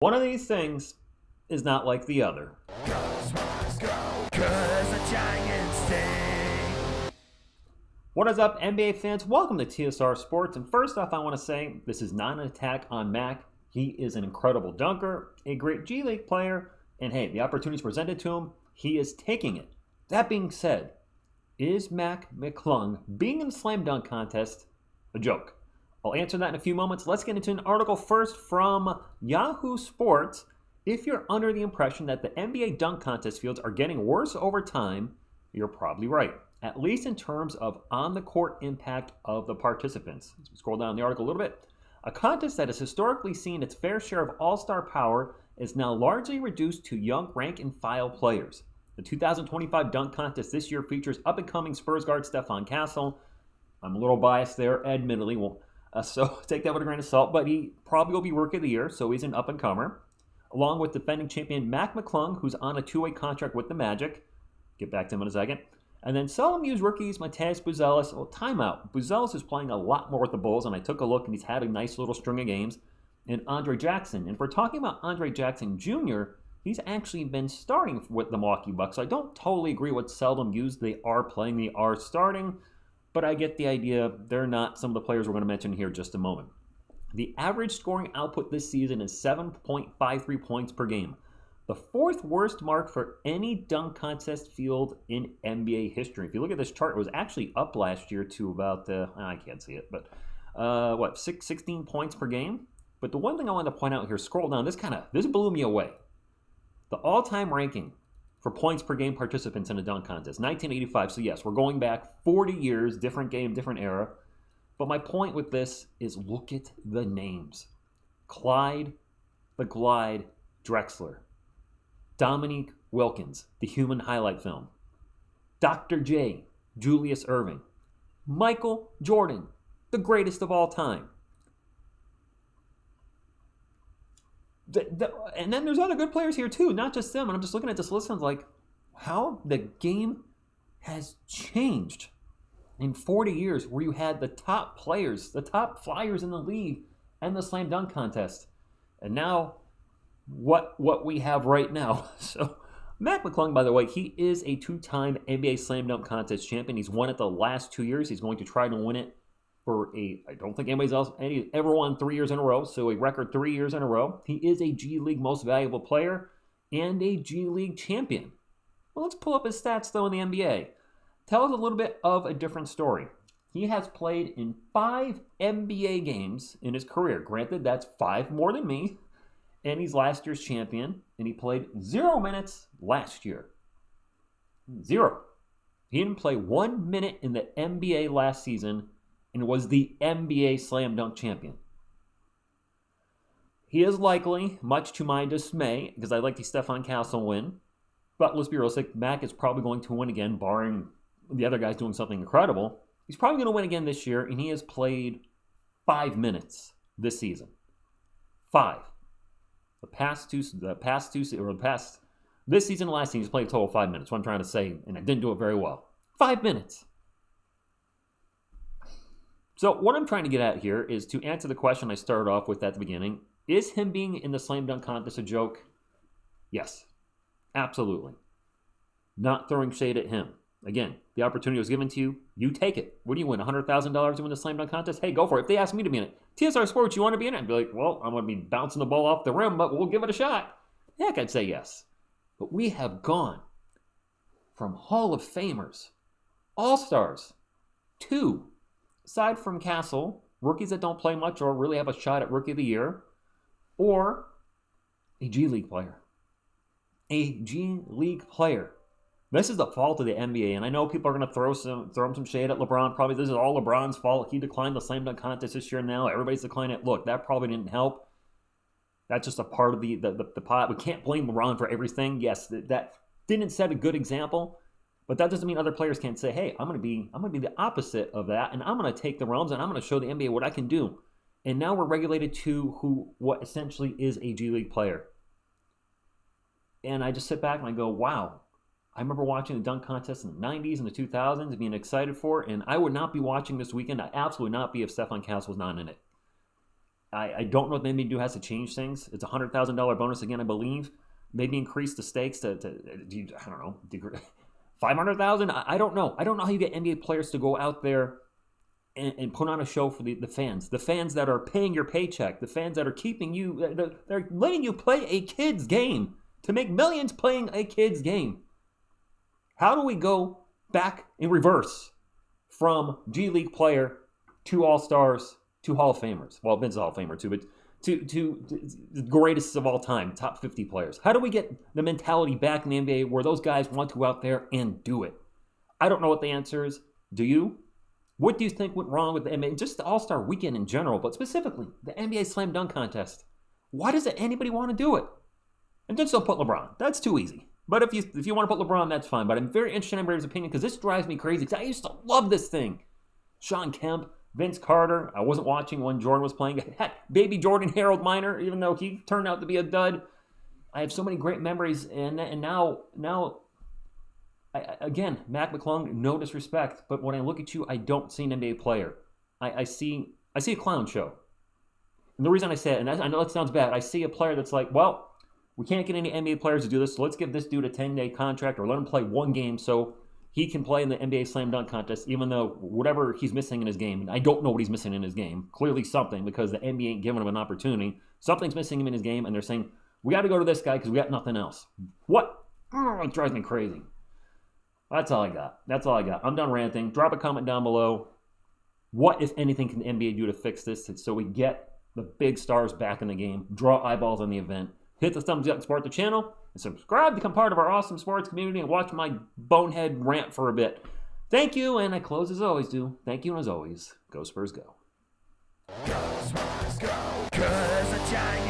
One of these things is not like the other. What is up, NBA fans? Welcome to TSR Sports. And first off, I want to say this is not an attack on Mac. He is an incredible dunker, a great G League player, and hey, the opportunities presented to him, he is taking it. That being said, is McClung being in the slam dunk contest a joke? I'll answer that in a few moments. Let's get into an article first from Yahoo Sports. If you're under the impression that the NBA dunk contest fields are getting worse over time, you're probably right, at least in terms of on-the-court impact of the participants. Let's scroll down the article a little bit. A contest that has historically seen its fair share of all-star power is now largely reduced to young rank-and-file players. The 2025 dunk contest this year features up-and-coming Spurs guard Stephon Castle. I'm a little biased there, admittedly. So take that with a grain of salt, but he probably will be Rookie of the Year, so he's an up-and-comer. Along with defending champion McClung, who's on a two-way contract with the Magic. Get back to him in a second. And then seldom used rookies, Mateusz Buzelis. Well, timeout. Buzelis is playing a lot more with the Bulls, and I took a look, and he's had a nice little string of games. And Andre Jackson. And if we're talking about Andre Jackson Jr., he's actually been starting with the Milwaukee Bucks. So I don't totally agree with seldom used. They are playing, they are starting. But I get the idea. They're not some of the players we're going to mention here in just a moment. The average scoring output this season is 7.53 points per game. The fourth worst mark for any dunk contest field in NBA history. If you look at this chart, it was actually up last year to about, I can't see it, but 16 points per game? But the one thing I wanted to point out here, scroll down, this blew me away. The all-time ranking for points per game participants in a dunk contest, 1985. So yes, we're going back 40 years, different game, different era. But my point with this is look at the names. Clyde, the Glide, Drexler. Dominique Wilkins, the human highlight film. Dr. J, Julius Erving. Michael Jordan, the greatest of all time. And then there's other good players here too, not just them. And I'm just looking at this list and I'm like, how the game has changed in 40 years where you had the top players, the top flyers in the league and the slam dunk contest. And now what we have right now. So McClung, by the way, he is a two-time NBA slam dunk contest champion. He's won it the last 2 years. He's going to try to win it I don't think anybody's else ever won 3 years in a row, so a record 3 years in a row. He is a G League most valuable player and a G League champion. Well, let's pull up his stats, though, in the NBA. Tell us a little bit of a different story. He has played in 5 NBA games in his career. Granted, that's 5 more than me, and he's last year's champion, and he played 0 minutes last year. 0. He didn't play 1 minute in the NBA last season, and was the NBA Slam Dunk champion. He is likely, much to my dismay, because I'd like to see Stephon Castle win, but let's be realistic, Mac is probably going to win again, barring the other guys doing something incredible. He's probably going to win again this year, and he has played 5 minutes this season. 5. This season and last season, he's played a total of 5 minutes, what I'm trying to say, and I didn't do it very well. 5 minutes. So what I'm trying to get at here is to answer the question I started off with at the beginning. Is him being in the slam dunk contest a joke? Yes, absolutely. Not throwing shade at him. Again, the opportunity was given to you. You take it. What do you win, $100,000 to win the slam dunk contest? Hey, go for it. If they ask me to be in it, TSR Sports, you want to be in it? I'd be like, well, I'm going to be bouncing the ball off the rim, but we'll give it a shot. Heck, I'd say yes. But we have gone from Hall of Famers, All-Stars, to, aside from Castle, rookies that don't play much or really have a shot at Rookie of the Year, or a G League player. A G League player. This is the fault of the NBA, and I know people are going to throw him some shade at LeBron. Probably this is all LeBron's fault. He declined the slam dunk contest this year now. Everybody's declining it. Look, that probably didn't help. That's just a part of the pot. We can't blame LeBron for everything. Yes, that didn't set a good example. But that doesn't mean other players can't say, hey, I'm going to be the opposite of that, and I'm going to take the realms, and I'm going to show the NBA what I can do. And now we're regulated to what essentially is a G League player. And I just sit back and I go, wow. I remember watching the dunk contest in the 90s and the 2000s and being excited for it, and I would not be watching this weekend. I absolutely not be if Stephon Castle was not in it. I don't know what the NBA do has to change things. It's a $100,000 bonus again, I believe. Maybe increase the stakes to I don't know, 500,000. I don't know. I don't know how you get NBA players to go out there and put on a show for the fans that are paying your paycheck, the fans that are keeping you, they're letting you play a kid's game, to make millions playing a kid's game. How do we go back in reverse from G League player to All-Stars to Hall of Famers? Well, Vince is a Hall of Famer too, but to the greatest of all time, top 50 players. How do we get the mentality back in the NBA where those guys want to go out there and do it? I don't know what the answer is. Do you? What do you think went wrong with the NBA? Just the All-Star weekend in general, but specifically the NBA Slam Dunk Contest. Why does anybody want to do it? And just don't put LeBron. That's too easy. But if you want to put LeBron, that's fine. But I'm very interested in everybody's opinion because this drives me crazy. Because I used to love this thing. Sean Kemp, Vince Carter. I wasn't watching when Jordan was playing. Heck, baby Jordan, Harold Miner, even though he turned out to be a dud. I have so many great memories. And now again, Mac McClung, no disrespect, but when I look at you, I don't see an NBA player. I see a clown show. And the reason I say it, and I know that sounds bad, I see a player that's like, well, we can't get any NBA players to do this, so let's give this dude a 10-day contract or let him play one game so he can play in the NBA Slam Dunk Contest, even though whatever he's missing in his game, and I don't know what he's missing in his game, clearly something, because the NBA ain't giving him an opportunity. Something's missing him in his game, and they're saying, we got to go to this guy because we got nothing else. What? Oh, it drives me crazy. That's all I got. I'm done ranting. Drop a comment down below. What, if anything, can the NBA do to fix this so we get the big stars back in the game, draw eyeballs on the event? Hit the thumbs up and support the channel, and subscribe to become part of our awesome sports community and watch my bonehead rant for a bit. Thank you, and I close as always do. Thank you, and as always, go Spurs go. Go Spurs go, 'cause the giant